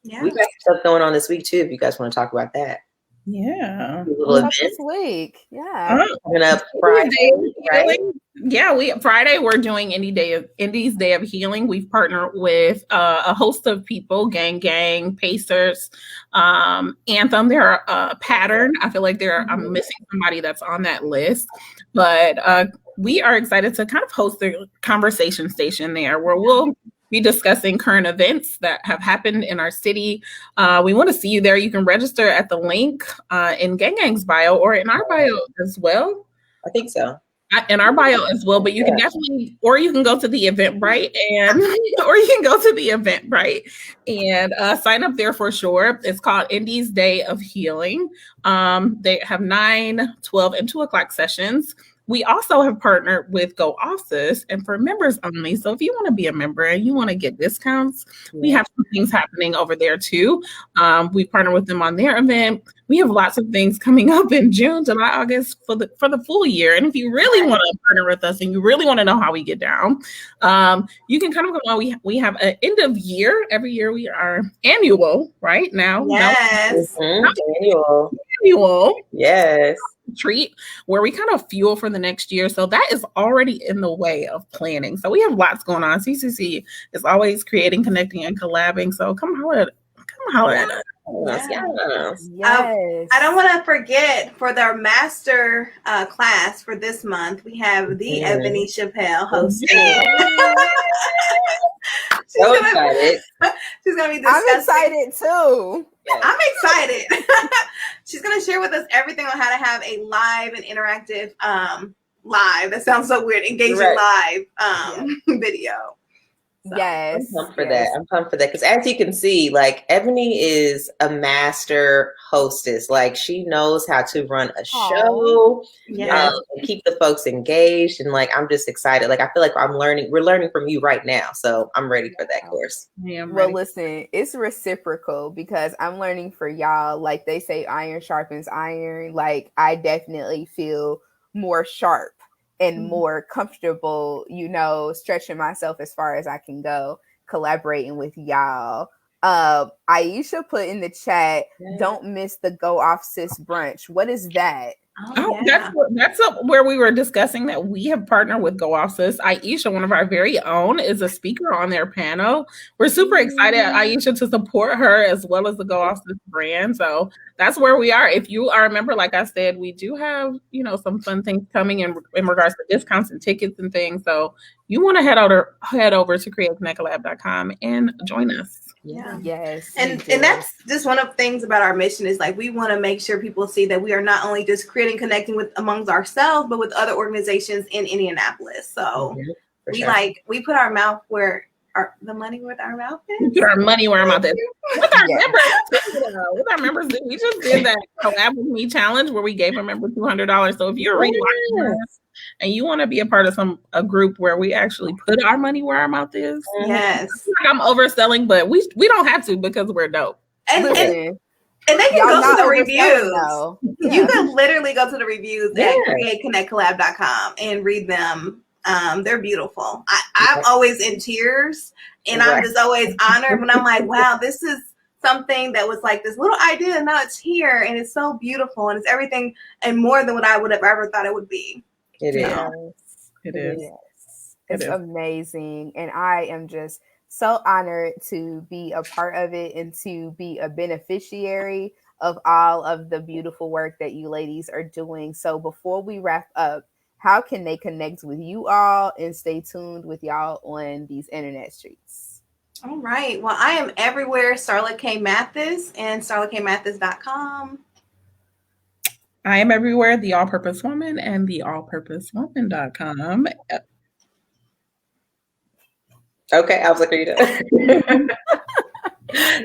we got stuff going on this week too, if you guys want to talk about that. Yeah. What's up this week? Yeah. Coming up Friday, right? Yeah, Friday we're doing Indy's Day of Healing. We've partnered with a host of people, Gang, Pacers, Anthem. They're a pattern. I feel like I'm missing somebody that's on that list, but we are excited to kind of host a conversation station there where we'll be discussing current events that have happened in our city. We want to see you there. You can register at the link in Gang's bio or in our bio as well. I think so. In our bio as well, but you can definitely, or you can go to the Eventbrite and sign up there for sure. It's called Indy's Day of Healing. They have 9, 12, and 2 o'clock sessions. We also have partnered with Go Office and for members only. So if you want to be a member and you want to get discounts, we have some things happening over there too. We partner with them on their event. We have lots of things coming up in June, July, August for the full year. And if you really want to partner with us and you really want to know how we get down, you can kind of go on. We have an end of year. Every year we are annual right now. Yes. Annual. Yes. Treat where we kind of fuel for the next year. So that is already in the way of planning. So we have lots going on. CCC is always creating, connecting, and collabing. So come holler at us. Yes. I don't want to forget for their master class for this month, we have the Ebony Chappelle hosting. So excited. She's going to be discussing. I'm excited too. I'm excited. She's going to share with us everything on how to have a live and interactive live. That sounds so weird. Engaging live video. So, yes. I'm pumped for that. I'm pumped for that. Because as you can see, like Ebony is a master hostess. Like she knows how to run a show and keep the folks engaged. And like, I'm just excited. Like, I feel like we're learning from you right now. So I'm ready for that course. Yeah, well, listen, it's reciprocal because I'm learning for y'all. Like they say, iron sharpens iron. Like I definitely feel more sharp and more comfortable, stretching myself as far as I can go, collaborating with y'all. Aisha put in the chat, don't miss the Go Off Sis brunch. What is that? That's where we were discussing that we have partnered with Go Off Sis. Aisha, one of our very own, is a speaker on their panel. We're super excited, Aisha, to support her as well as the Go Off Sis brand. So that's where we are. If you are a member, like I said, we do have, some fun things coming in regards to discounts and tickets and things. So you want to head over to createconnectcollab.com and join us. Yeah. Yes. And that's just one of the things about our mission is like we want to make sure people see that we are not only just creating, connecting with amongst ourselves, but with other organizations in Indianapolis. So we put our mouth where the money where our mouth is. Put our money where our mouth is. With our members, we just did that Collab With Me challenge where we gave a member $200. So if you're rewatching this and you want to be a part of a group where we actually put our money where our mouth is, yes. I'm overselling, but we don't have to because we're dope. And they can go to the reviews. You can literally go to the reviews at createconnectcollab.com and read them. They're beautiful. I'm always in tears and I'm just always honored when I'm like, wow, this is something that was like this little idea and now it's here and it's so beautiful and it's everything and more than what I would have ever thought it would be. It is. It's amazing. And I am just so honored to be a part of it and to be a beneficiary of all of the beautiful work that you ladies are doing. So before we wrap up, how can they connect with you all and stay tuned with y'all on these internet streets? All right. Well, I am everywhere, Starla K. Mathis and starlakmathis.com. I am everywhere, The All Purpose Woman and theallpurposewoman.com. Okay, I was like, are you done?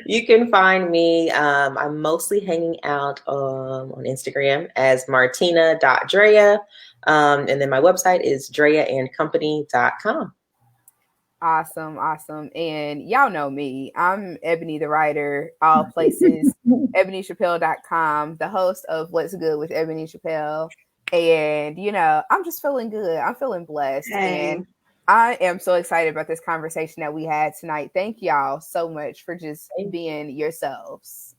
You can find me. I'm mostly hanging out on Instagram as martina.drea. And then my website is dreaandcompany.com. Awesome. And y'all know me. I'm Ebony the Writer, all places, ebonychappelle.com, the host of What's Good with Ebony Chappelle. And, I'm just feeling good. I'm feeling blessed. Hey. And I am so excited about this conversation that we had tonight. Thank y'all so much for just being yourselves.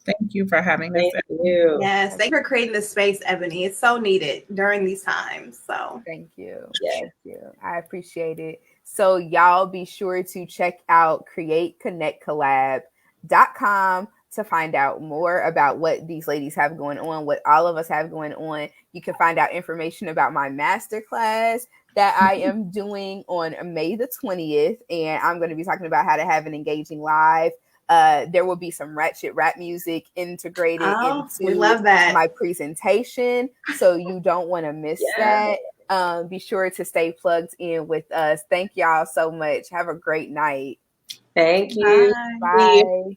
Thank you for having us. Thank you. Yes, thank you for creating this space, Ebony. It's so needed during these times. So thank you. Yes. Thank you. I appreciate it. So y'all be sure to check out Create Connect Collab.com to find out more about what these ladies have going on, what all of us have going on. You can find out information about my masterclass that I am doing on May the 20th. And I'm going to be talking about how to have an engaging live. There will be some ratchet rap music integrated we love that. my presentation. So you don't want to miss that. Be sure to stay plugged in with us. Thank y'all so much. Have a great night. Thank you. Bye.